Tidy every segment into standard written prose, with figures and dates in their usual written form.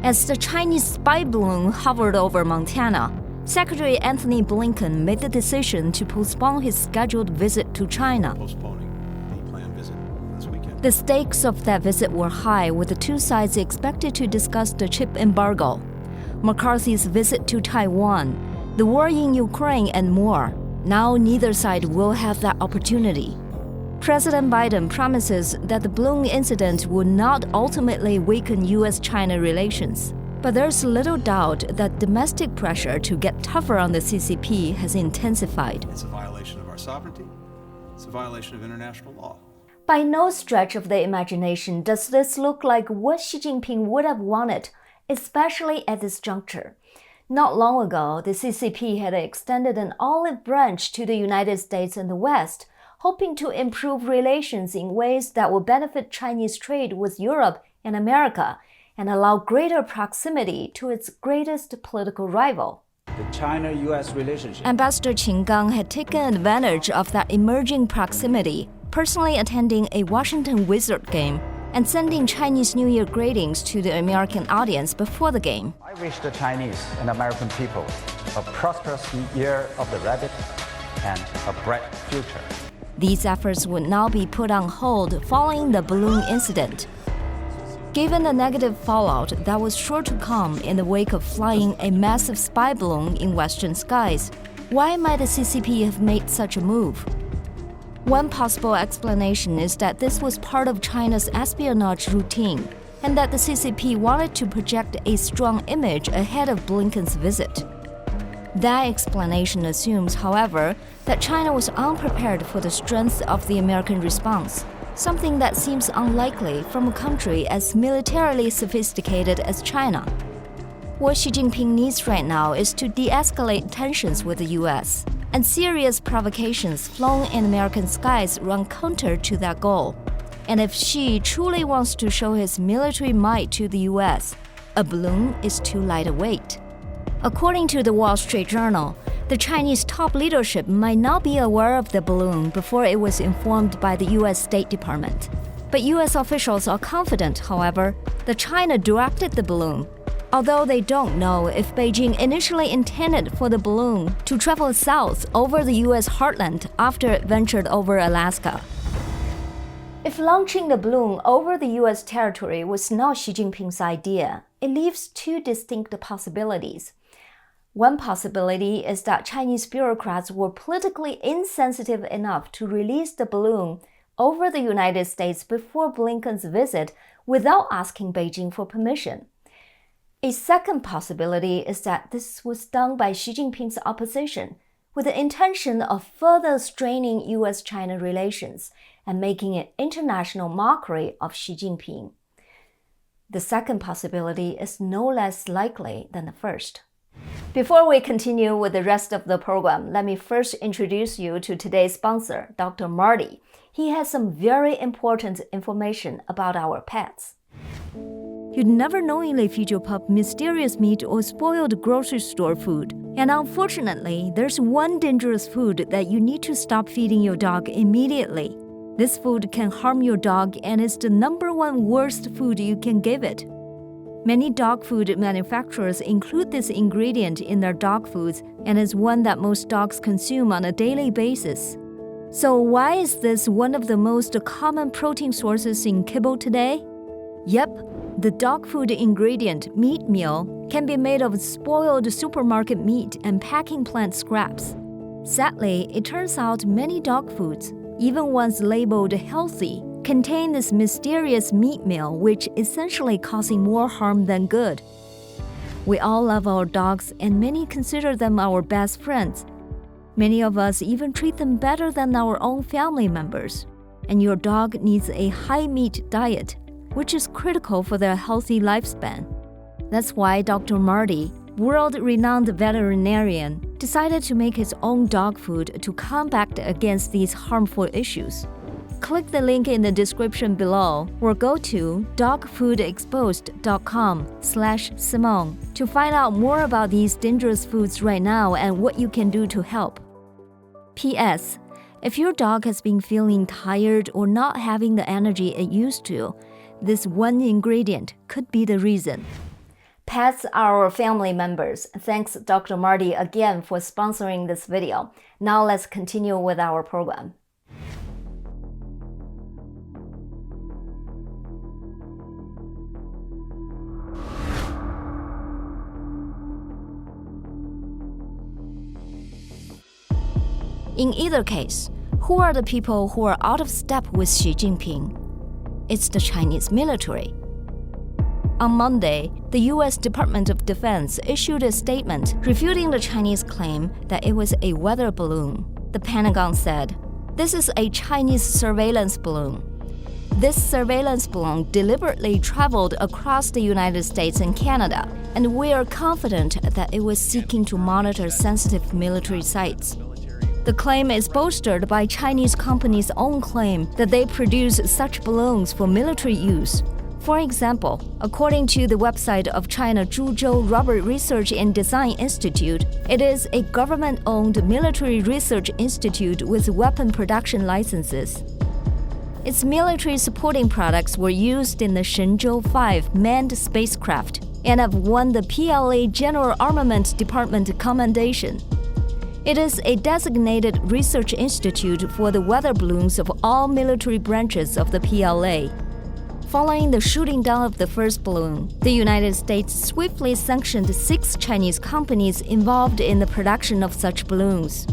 As the Chinese spy balloon hovered over Montana, Secretary Anthony Blinken made the decision to postpone his scheduled visit to China. The stakes of that visit were high, with the two sides expected to discuss the chip embargo, McCarthy's visit to Taiwan, the war in Ukraine, and more. Now neither side will have that opportunity. President Biden promises that the balloon incident will not ultimately weaken U.S.-China relations. But there's little doubt that domestic pressure to get tougher on the CCP has intensified. It's a violation of our sovereignty. It's a violation of international law. By no stretch of the imagination does this look like what Xi Jinping would have wanted, especially at this juncture. Not long ago, the CCP had extended an olive branch to the United States and the West, hoping to improve relations in ways that would benefit Chinese trade with Europe and America, and allow greater proximity to its greatest political rival. The China-U.S. relationship. Ambassador Qin Gang had taken advantage of that emerging proximity, personally attending a Washington Wizard game and sending Chinese New Year greetings to the American audience before the game. I wish the Chinese and American people a prosperous year of the rabbit and a bright future. These efforts would now be put on hold following the balloon incident. Given the negative fallout that was sure to come in the wake of flying a massive spy balloon in Western skies, why might the CCP have made such a move? One possible explanation is that this was part of China's espionage routine, and that the CCP wanted to project a strong image ahead of Blinken's visit. That explanation assumes, however, that China was unprepared for the strength of the American response, something that seems unlikely from a country as militarily sophisticated as China. What Xi Jinping needs right now is to de-escalate tensions with the U.S., and serious provocations flown in American skies run counter to that goal. And if Xi truly wants to show his military might to the U.S., a balloon is too light a weight. According to the Wall Street Journal, the Chinese top leadership might not be aware of the balloon before it was informed by the U.S. State Department. But U.S. officials are confident, however, that China directed the balloon, although they don't know if Beijing initially intended for the balloon to travel south over the U.S. heartland after it ventured over Alaska. If launching the balloon over the U.S. territory was not Xi Jinping's idea, it leaves two distinct possibilities. One possibility is that Chinese bureaucrats were politically insensitive enough to release the balloon over the United States before Blinken's visit without asking Beijing for permission. A second possibility is that this was done by Xi Jinping's opposition, with the intention of further straining U.S.-China relations and making an international mockery of Xi Jinping. The second possibility is no less likely than the first. Before we continue with the rest of the program, let me first introduce you to today's sponsor, Dr. Marty. He has some very important information about our pets. You'd never knowingly feed your pup mysterious meat or spoiled grocery store food. And unfortunately, there's one dangerous food that you need to stop feeding your dog immediately. This food can harm your dog and is the #1 worst food you can give it. Many dog food manufacturers include this ingredient in their dog foods and is one that most dogs consume on a daily basis. So why is this one of the most common protein sources in kibble today? Yep, the dog food ingredient meat meal can be made of spoiled supermarket meat and packing plant scraps. Sadly, it turns out many dog foods, even ones labeled healthy, contain this mysterious meat meal, which essentially causing more harm than good. We all love our dogs, and many consider them our best friends. Many of us even treat them better than our own family members. And your dog needs a high-meat diet, which is critical for their healthy lifespan. That's why Dr. Marty, world-renowned veterinarian, decided to make his own dog food to combat against these harmful issues. Click the link in the description below or go to dogfoodexposed.com/Simone to find out more about these dangerous foods right now and what you can do to help. P.S. If your dog has been feeling tired or not having the energy it used to, this one ingredient could be the reason. pets are family members. Thanks Dr. Marty again for sponsoring this video. Now let's continue with our program. In either case, who are the people who are out of step with Xi Jinping? It's the Chinese military. On Monday, the U.S. Department of Defense issued a statement refuting the Chinese claim that it was a weather balloon. The Pentagon said, "This is a Chinese surveillance balloon. This surveillance balloon deliberately traveled across the United States and Canada, and we are confident that it was seeking to monitor sensitive military sites." The claim is bolstered by Chinese companies' own claim that they produce such balloons for military use. For example, according to the website of China Zhuzhou Rubber Research and Design Institute, it is a government-owned military research institute with weapon production licenses. Its military supporting products were used in the Shenzhou 5 manned spacecraft and have won the PLA General Armament Department commendation. It is a designated research institute for the weather balloons of all military branches of the PLA. Following the shooting down of the first balloon, the United States swiftly sanctioned 6 Chinese companies involved in the production of such balloons.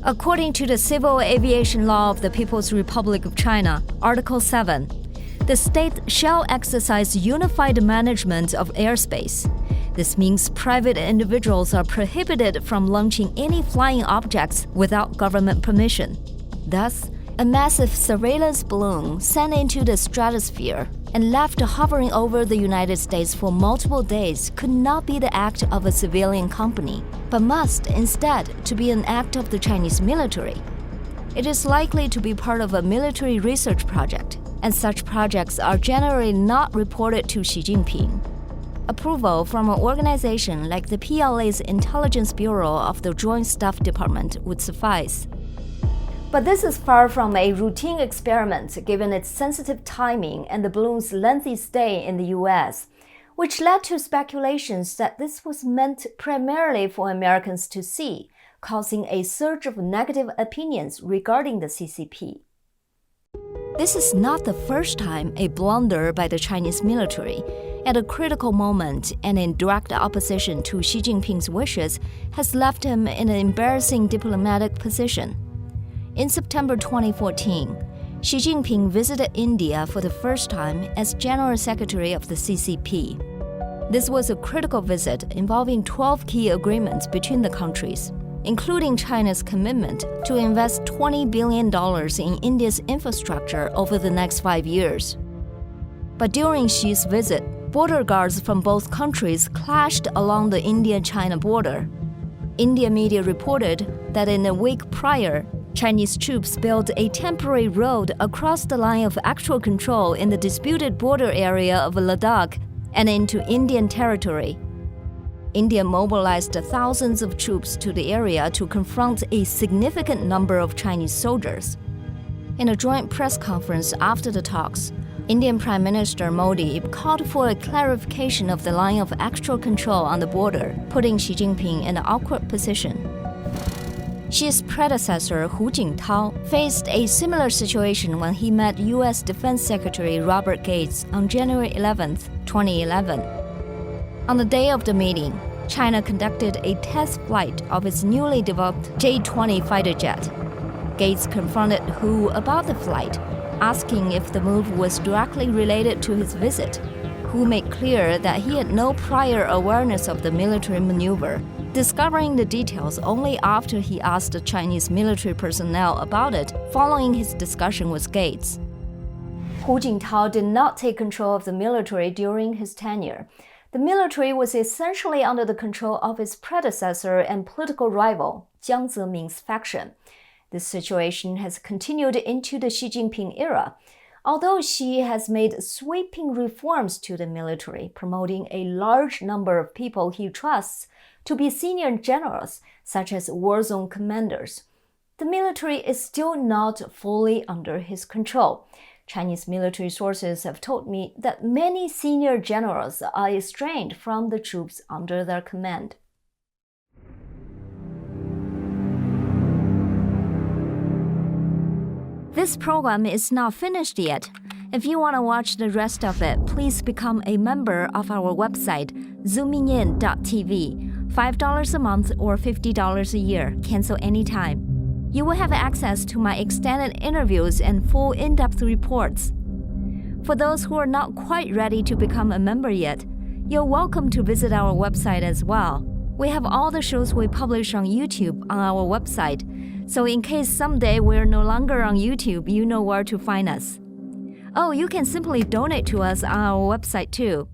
According to the Civil Aviation Law of the People's Republic of China, Article 7, the state shall exercise unified management of airspace. This means private individuals are prohibited from launching any flying objects without government permission. Thus, a massive surveillance balloon sent into the stratosphere and left hovering over the United States for multiple days could not be the act of a civilian company, but must instead to be an act of the Chinese military. It is likely to be part of a military research project, and such projects are generally not reported to Xi Jinping. Approval from an organization like the PLA's Intelligence Bureau of the Joint Staff Department would suffice. But this is far from a routine experiment given its sensitive timing and the balloon's lengthy stay in the US, which led to speculations that this was meant primarily for Americans to see, causing a surge of negative opinions regarding the CCP. This is not the first time a blunder by the Chinese military, at a critical moment and in direct opposition to Xi Jinping's wishes, has left him in an embarrassing diplomatic position. In September 2014, Xi Jinping visited India for the first time as General Secretary of the CCP. This was a critical visit involving 12 key agreements between the countries, including China's commitment to invest $20 billion in India's infrastructure over the next 5 years. But during Xi's visit, border guards from both countries clashed along the India-China border. India media reported that in a week prior, Chinese troops built a temporary road across the line of actual control in the disputed border area of Ladakh and into Indian territory. India mobilized thousands of troops to the area to confront a significant number of Chinese soldiers. In a joint press conference after the talks, Indian Prime Minister Modi called for a clarification of the line of actual control on the border, putting Xi Jinping in an awkward position. Xi's predecessor Hu Jintao faced a similar situation when he met U.S. Defense Secretary Robert Gates on January 11, 2011. On the day of the meeting, China conducted a test flight of its newly developed J-20 fighter jet. Gates confronted Hu about the flight, asking if the move was directly related to his visit. Hu made clear that he had no prior awareness of the military maneuver, discovering the details only after he asked the Chinese military personnel about it following his discussion with Gates. Hu Jintao did not take control of the military during his tenure. The military was essentially under the control of its predecessor and political rival, Jiang Zeming's faction. This situation has continued into the Xi Jinping era, although Xi has made sweeping reforms to the military, promoting a large number of people he trusts to be senior generals, such as war zone commanders. The military is still not fully under his control. Chinese military sources have told me that many senior generals are estranged from the troops under their command. This program is not finished yet. If you want to watch the rest of it, please become a member of our website, zoomingin.tv. $5 a month or $50 a year. Cancel anytime. You will have access to my extended interviews and full in-depth reports. For those who are not quite ready to become a member yet, you're welcome to visit our website as well. We have all the shows we publish on YouTube on our website, so in case someday we're no longer on YouTube, you know where to find us. Oh, you can simply donate to us on our website too.